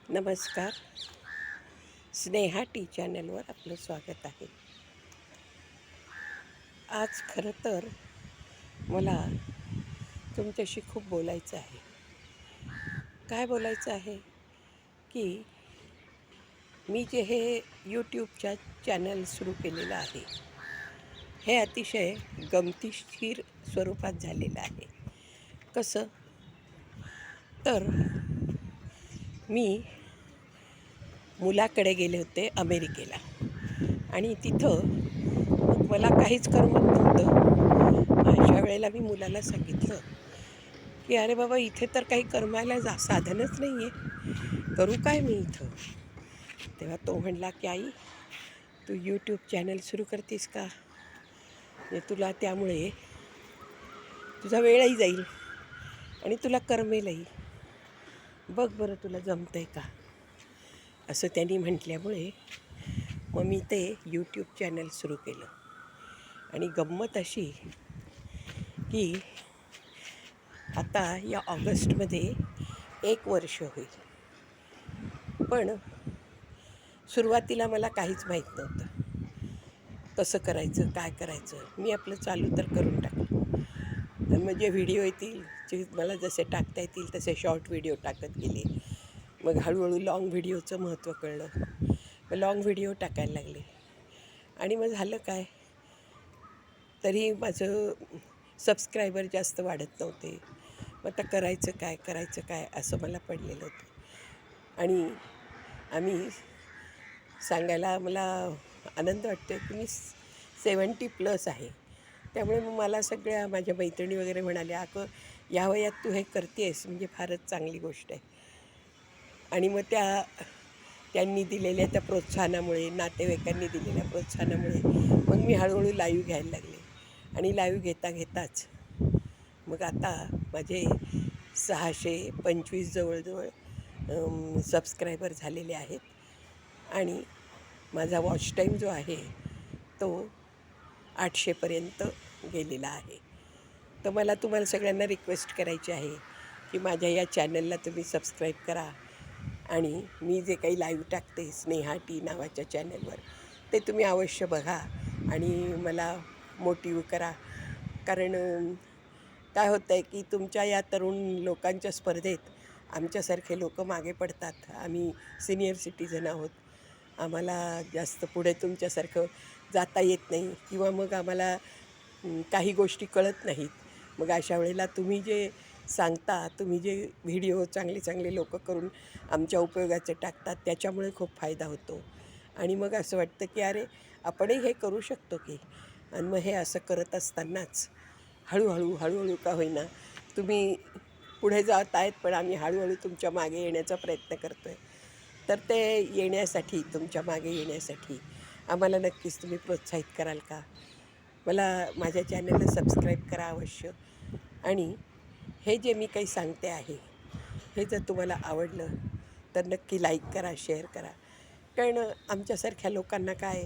नमस्कार. स्नेहा टी चॅनलवर आपलं स्वागत आहे. आज खरं तर मला तुमच्याशी खूप बोलायचं आहे. काय बोलायचं आहे की मी जे हे यूट्यूबच्या चॅनल सुरू केलेलं आहे, हे अतिशय गमतीशीर स्वरूपात झालेलं आहे. कसं तर मी मुलाकडे गेले होते अमेरिकेला आणि तिथं मग मला काहीच करमत नव्हतं. अशा वेळेला मी मुलाला सांगितलं की "अरे बाबा, इथे तर काही करमायला साधनच नाही आहे. करू काय मी इथं?" तेव्हा तो म्हणला की "आई, तू यूट्यूब चॅनल सुरू करतेस का? म्हणजे तुला त्यामुळे तुझा वेळही जाईल आणि तुला करमेलही. बघ बरं तुला जमतंय का?" असं त्यांनी म्हटल्यामुळे मग मी ते यूट्यूब चॅनल सुरू केलं. आणि गंमत अशी की आता या ऑगस्टमध्ये 1 वर्ष होईल. पण सुरुवातीला मला काहीच माहीत नव्हतं. कसं करायचं, काय करायचं? मी आपलं चालू तर करून टाकलं. आणि मग जे व्हिडिओ येतील, जे मला जसे टाकता येतील तसे शॉर्ट व्हिडिओ टाकत गेले. मग हळूहळू लाँग व्हिडिओचं महत्त्व कळलं. मग लाँग व्हिडिओ टाकायला लागले. आणि मग झालं काय, तरी माझं सबस्क्रायबर जास्त वाढत नव्हते. मग आता करायचं काय असं मला पडलेलं होतं. आणि आम्ही सांगायला मला आनंद वाटतो आहे की मी 70+ आहे. त्यामुळे मग मला सगळ्या माझ्या मैत्रिणी वगैरे म्हणाल्या, "अगं, या वयात तू हे करते आहेस म्हणजे फारच चांगली गोष्ट आहे." आणि मग त्यांनी दिलेल्या त्या प्रोत्साहनामुळे, नातेवाईकांनी दिलेल्या प्रोत्साहनामुळे मग मी हळूहळू लाईव्ह घ्यायला लागले. आणि लाईव्ह घेताच मग आता माझे 625 जवळ-जवळ सबस्क्रायबर झालेले आहेत. आणि माझा वॉच टाईम जो आहे तो 800पर्यंत गेलेला आहे. तर मला तुम्हाला सगळ्यांना रिक्वेस्ट करायची आहे की माझ्या या चॅनलला तुम्ही सबस्क्राईब करा. आणि मी जे काही लाईव्ह टाकते स्नेहा टी नावाच्या चॅनलवर, ते तुम्ही अवश्य बघा आणि मला मोटिव्ह करा. कारण काय होतं आहे की तुमच्या या तरुण लोकांच्या स्पर्धेत आमच्यासारखे लोकं मागे पडतात. आम्ही सिनियर सिटीझन आहोत. आम्हाला जास्त पुढे तुमच्यासारखं जाता येत नाही किंवा मग आम्हाला काही गोष्टी कळत नाहीत. मग अशा वेळेला तुम्ही जे सांगता, तुम्ही जे व्हिडिओ चांगले-चांगले लोकं करून आमच्या उपयोगाचे टाकतात, त्याच्यामुळे खूप फायदा होतो. आणि मग असं वाटतं की अरे, आपणही हे करू शकतो की. आणि मग हे असं करत असतानाच हळूहळू का होईना तुम्ही पुढे जात आहेत, पण आम्ही हळूहळू तुमच्या मागे येण्याचा प्रयत्न करतो आहे. तर ते येण्यासाठी, तुमच्या मागे येण्यासाठी आम्हाला नक्कीच तुम्ही प्रोत्साहित कराल का? मला माझ्या चॅनलला सबस्क्राईब करा अवश्य. आणि हे जे मी काही सांगते आहे, हे जर तुम्हाला आवडलं तर नक्की लाईक करा, शेअर करा. कारण आमच्यासारख्या लोकांना काय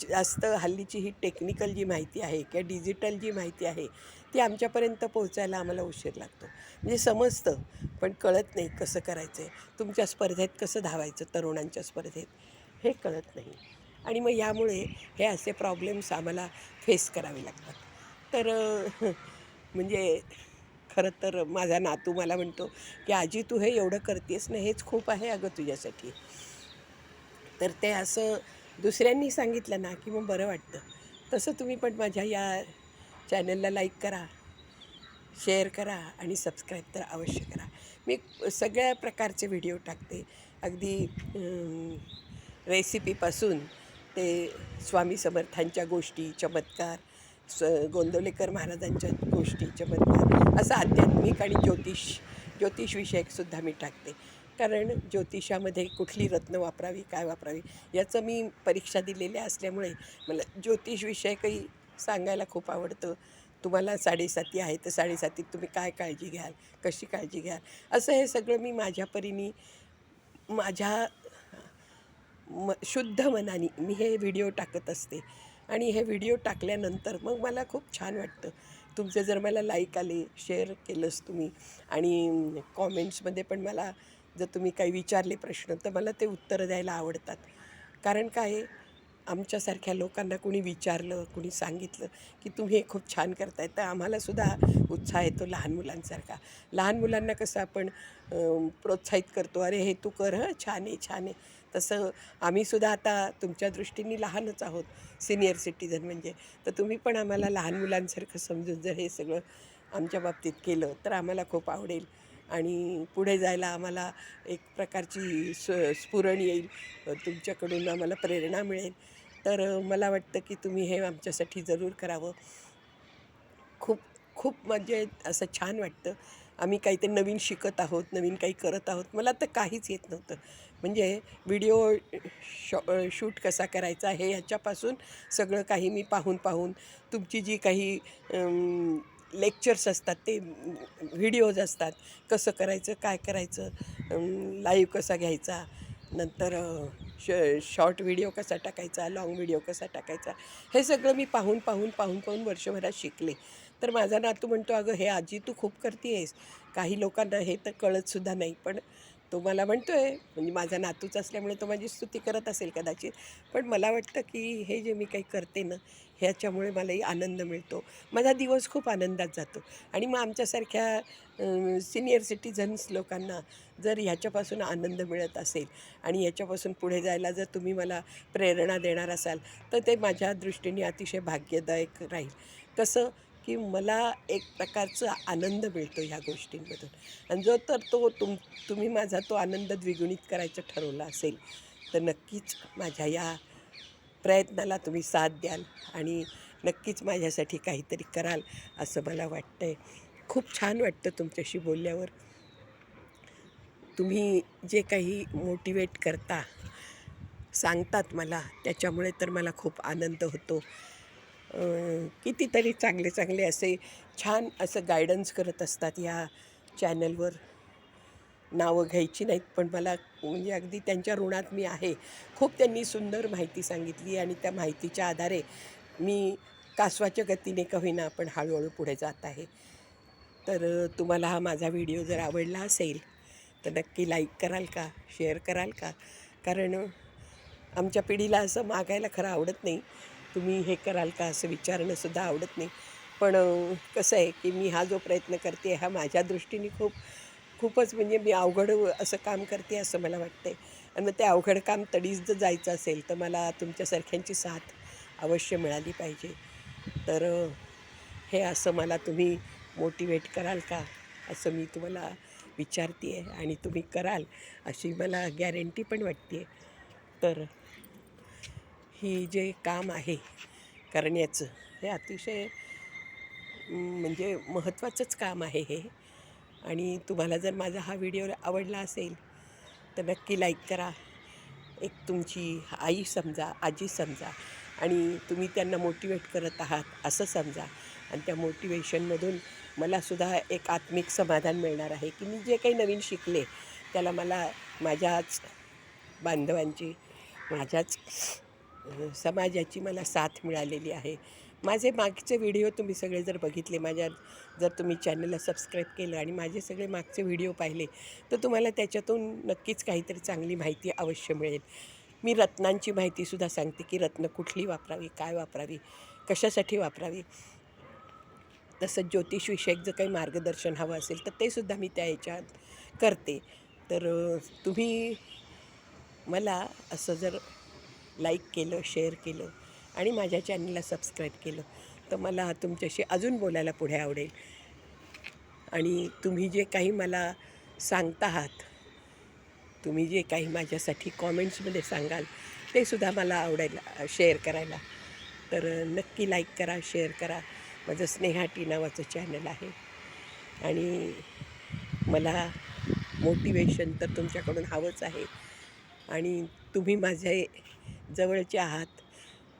जास्त हल्लीची ही टेक्निकल जी माहिती आहे किंवा डिजिटल जी माहिती आहे, ती आमच्यापर्यंत पोहोचायला आम्हाला उशीर लागतो. म्हणजे समजतं, पण कळत नाही कसं करायचं आहे. तुमच्या स्पर्धेत कसं धावायचं, तरुणांच्या स्पर्धेत, हे कळत नाही. आणि मग यामुळे हे असे प्रॉब्लेम्स आम्हाला फेस करावे लागतात. तर म्हणजे खरं तर माझा नातू मला म्हणतो, की "आजी, तू हे एवढं करतेस ना, हेच खूप आहे अगं तुझ्यासाठी." तर ते असं दुसऱ्यांनी सांगितलं ना, की मग बरं वाटतं. तसं तुम्ही पण माझ्या या चॅनलला लाईक करा, शेअर करा आणि सबस्क्राईब तर अवश्य करा. मी सगळ्या प्रकारचे व्हिडिओ टाकते. अगदी रेसिपीपासून ते स्वामी समर्थांच्या गोष्टी, चमत्कार, गोंदवलेकर महाराजांच्या गोष्टी, चमत्कार, असं आध्यात्मिक आणि ज्योतिषविषयकसुद्धा मी टाकते. कारण ज्योतिषामध्ये कुठली रत्न वापरावी, काय वापरावी, याचं मी परीक्षा दिलेल्या असल्यामुळे मला ज्योतिषविषयकही सांगायला खूप आवडतं. तुम्हाला 7.5 आहे, तर 7.5त तुम्ही काय काळजी घ्याल, कशी काळजी घ्याल, असं हे सगळं मी माझ्या परीने, माझ्या शुद्ध मनाने मी हे व्हिडिओ टाकत असते. आणि हे व्हिडिओ टाकल्यानंतर मग मला खूप छान वाटतं. तुमचे जर मला लाईक आले, शेअर केलंस तुम्ही आणि कॉमेंट्समध्ये पण मला जर तुम्ही काही विचारले प्रश्न तर मला ते उत्तरं द्यायला आवडतात. कारण काय आहे, आमच्यासारख्या लोकांना कुणी विचारलं, कुणी सांगितलं की तुम्ही हे खूप छान करताय, तर आम्हालासुद्धा उत्साह येतो लहान मुलांसारखा. लहान मुलांना कसं आपण प्रोत्साहित करतो, "अरे हे तू कर हं, छान आहे, छान आहे." तसं आम्हीसुद्धा आता तुमच्या दृष्टीने लहानच आहोत, सिनियर सिटीझन म्हणजे. तर तुम्ही पण आम्हाला लहान मुलांसारखं समजून जर हे सगळं आमच्या बाबतीत केलं तर आम्हाला खूप आवडेल आणि पुढे जायला आम्हाला एक प्रकारची स्फुरण येईल, तुमच्याकडून आम्हाला प्रेरणा मिळेल. तर मला वाटतं की तुम्ही हे आमच्यासाठी जरूर करावं. खूप खूप म्हणजे असं छान वाटतं. आम्ही काहीतरी नवीन शिकत आहोत, नवीन काही करत आहोत. मला तर काहीच येत नव्हतं. म्हणजे व्हिडिओ शूट कसा करायचा हे ह्याच्यापासून सगळं काही मी पाहून तुमची जी काही लेक्चर्स असतात ते व्हिडिओज असतात. कसं करायचं, काय करायचं, लाईव्ह कसा घ्यायचा, नंतर शॉर्ट व्हिडिओ कसा टाकायचा, लाँग व्हिडिओ कसा टाकायचा, हे सगळं मी पाहून वर्षभरात शिकले. तर माझा नातू म्हणतो, "अगं हे आजी तू खूप करते आहेस." काही लोकांना हे तर कळतसुद्धा नाही. पण तो मला म्हणतो आहे, म्हणजे माझा नातूच असल्यामुळे तो माझी स्तुती करत असेल कदाचित. पण मला वाटतं की हे जे मी काही करते ना, ह्याच्यामुळे मलाही आनंद मिळतो. माझा दिवस खूप आनंदात जातो आणि मग आमच्यासारख्या सीनियर सिटिझन्स लोकांना जर ह्याच्यापासून आनंद मिळत असेल आणि याच्यापासून पुढे जायला जर तुम्ही मला प्रेरणा देणार असाल, तर ते माझ्या दृष्टीने अतिशय भाग्यदायक राहील. कसं, की मला एक प्रकारचा आनंद मिळतो ह्या गोष्टींमधून आणि जो तर तुम्ही माझा तो आनंद द्विगुणित करायचं ठरवलं असेल, तर नक्कीच माझ्या या प्रयत्नाला तुम्ही साथ द्याल आणि नक्कीच माझ्यासाठी काहीतरी कराल असं मला वाटतंय. खूप छान वाटतं तुमच्याशी बोलल्यावर. तुम्ही जे काही मोटिवेट करता, सांगतात मला, त्याच्यामुळे तर मला खूप आनंद होतो. कितीतरी चांगले चांगले असे छान असं गायडन्स करत असतात या चॅनलवर. नावं घ्यायची नाहीत, पण मला म्हणजे अगदी त्यांच्या ऋणात मी आहे. खूप त्यांनी सुंदर माहिती सांगितली आणि त्या माहितीच्या आधारे मी कासवाच्या गतीने का होईना पण हळूहळू पुढे जात आहे. तर तुम्हाला हा माझा व्हिडिओ जर आवडला असेल, तर नक्की लाईक कराल का? शेअर कराल का? कारण आमच्या पिढीला असं मागायला खरं आवडत नाही. तुम्ही हे कराल का असं विचारणंसुद्धा आवडत नाही. पण कसं आहे, की मी हा जो प्रयत्न करते हा माझ्या दृष्टीने खूपच म्हणजे मी अवघड असं काम करते असं मला वाटतंय आणि मग ते अवघड काम तडीच जर जायचं असेल, तर मला तुमच्यासारख्यांची साथ अवश्य मिळाली पाहिजे. तर हे असं मला तुम्ही मोटिवेट कराल का? असं मी तुम्हाला विचारते आहे आणि तुम्ही कराल अशी मला गॅरंटी पण वाटते आहे. तर ही जे काम आहे करण्याचं, हे अतिशय म्हणजे महत्त्वाचंच काम आहे हे आणि तुम्हाला जर माझा हा व्हिडिओ आवडला असेल, तर नक्की लाईक करा. एक तुमची आई समजा, आजी समजा आणि तुम्ही त्यांना मोटिवेट करत आहात असं समजा आणि त्या मोटिवेशनमधून मलासुद्धा एक आत्मिक समाधान मिळणार आहे, की मी जे काही नवीन शिकले त्याला मला माझ्याच बांधवांची, माझ्याच समाजाची मला साथ मिळालेली आहे. माझे मागचे व्हिडिओ तुम्ही सगळे जर बघितले, जर तुम्ही चॅनलला सबस्क्राईब केलं आणि माझे सगळे मागचे व्हिडिओ पाहिले, तर तुम्हाला त्याच्यातून नक्कीच काहीतरी चांगली माहिती अवश्य मिळेल. मी रत्नांची माहितीसुद्धा सांगते, की रत्न कुठली वापरावी, काय वापरावी, कशासाठी वापरावी. तसंच ज्योतिषविषयक जर काही मार्गदर्शन हवं असेल, तर ते सुद्धा मी त्या ह्याच्यात करते. तर तुम्ही मला असं जर लाईक केलं, शेअर केलं आणि माझ्या चॅनलला सबस्क्राईब केलं, तर मला तुमच्याशी अजून बोलायला पुढे आवडेल आणि तुम्ही जे काही मला सांगता आहात, तुम्ही जे काही माझ्यासाठी कॉमेंट्समध्ये सांगाल, ते सुद्धा मला आवडेल शेअर करायला. तर नक्की लाईक करा, शेअर करा. माझं स्नेहा टी नावाचं चॅनल आहे आणि मला मोटिवेशन तर तुमच्याकडून हवंच आहे आणि तुम्ही माझे जवळचे आहात.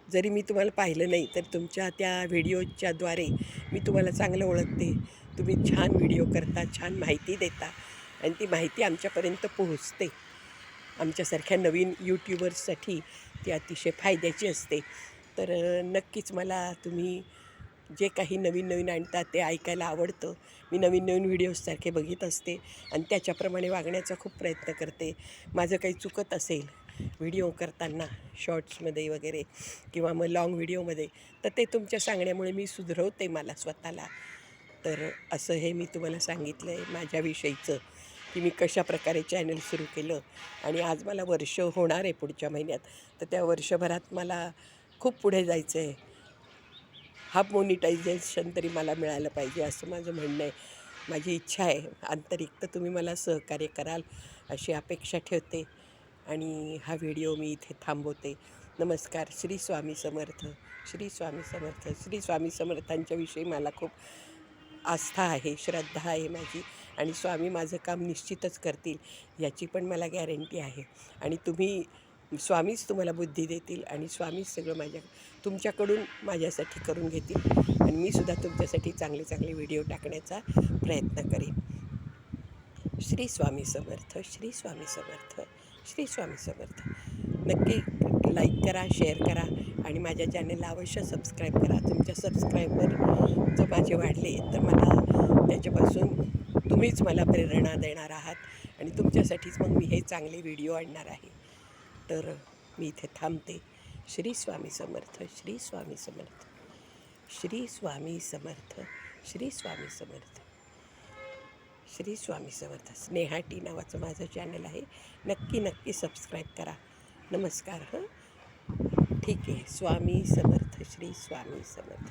जरी मी तुम्हाला पाहिलं नाही, तर तुमच्या त्या व्हिडिओच्याद्वारे मी तुम्हाला चांगलं ओळखते. तुम्ही छान व्हिडिओ करता, छान माहिती देता आणि ती माहिती आमच्यापर्यंत पोहोचते. आमच्यासारख्या नवीन यूट्यूबर्ससाठी ती अतिशय फायद्याची असते. तर नक्कीच मला तुम्ही जे काही नवीन नवीन आणतात ते ऐकायला आवडतं. मी नवीन नवीन व्हिडिओजसारखे बघत असते आणि त्याच्याप्रमाणे वागण्याचा खूप प्रयत्न करते. माझं काही चुकत असेल व्हिडिओ करताना शॉर्ट्समध्ये वगैरे किंवा मग लाँग व्हिडिओमध्ये, तर ते तुमच्या सांगण्यामुळे मी सुधरवते मला स्वतःला. तर असं हे मी तुम्हाला सांगितलं आहे माझ्याविषयीचं, की मी कशाप्रकारे चॅनल सुरू केलं आणि आज मला वर्ष होणार आहे पुढच्या महिन्यात. तर त्या वर्षभरात मला खूप पुढे जायचं आहे. हाफ मोनिटायझेशन तरी मला मिळालं पाहिजे असं माझं म्हणणं आहे. माझी इच्छा आहे आंतरिक. तर तुम्ही मला सहकार्य कराल अशी अपेक्षा ठेवते आणि हा व्हिडिओ मी इथे थांबवते. नमस्कार. श्री स्वामी समर्थ. श्री स्वामी समर्थ. श्री स्वामी समर्थांच्या विषयी मला खूप आस्था आहे, श्रद्धा आहे माझी आणि स्वामी माझं काम निश्चितच करतील याची पण मला गॅरंटी आहे. आणि स्वामीच तुम्हाला बुद्धी देतील आणि स्वामीच सगळं तुमच्याकडून माझ्यासाठी करून घेतील आणि मी सुद्धा तुमच्यासाठी चांगले चांगले व्हिडिओ टाकण्याचा प्रयत्न करेन. श्री स्वामी समर्थ. श्री स्वामी समर्थ. श्री स्वामी समर्थ. नक्की लाईक करा, शेअर करा आणि माझ्या चॅनलला अवश्य सबस्क्राईब करा. तुमच्या सबस्क्रायबर जर माझे वाढले तर मला त्याच्यापासून तुम्हीच मला प्रेरणा देणार आहात आणि तुमच्यासाठीच मग मी हे चांगले व्हिडिओ आणणार आहे. तर मी इथे थांबते. श्री स्वामी समर्थ. श्री स्वामी समर्थ. श्री स्वामी समर्थ. श्री स्वामी समर्थ. श्री स्वामी समर्थ. स्नेहा टी नावाचं माझं चॅनल आहे. नक्की सबस्क्राईब करा. नमस्कार. ठीक आहे. स्वामी समर्थ. श्री स्वामी समर्थ.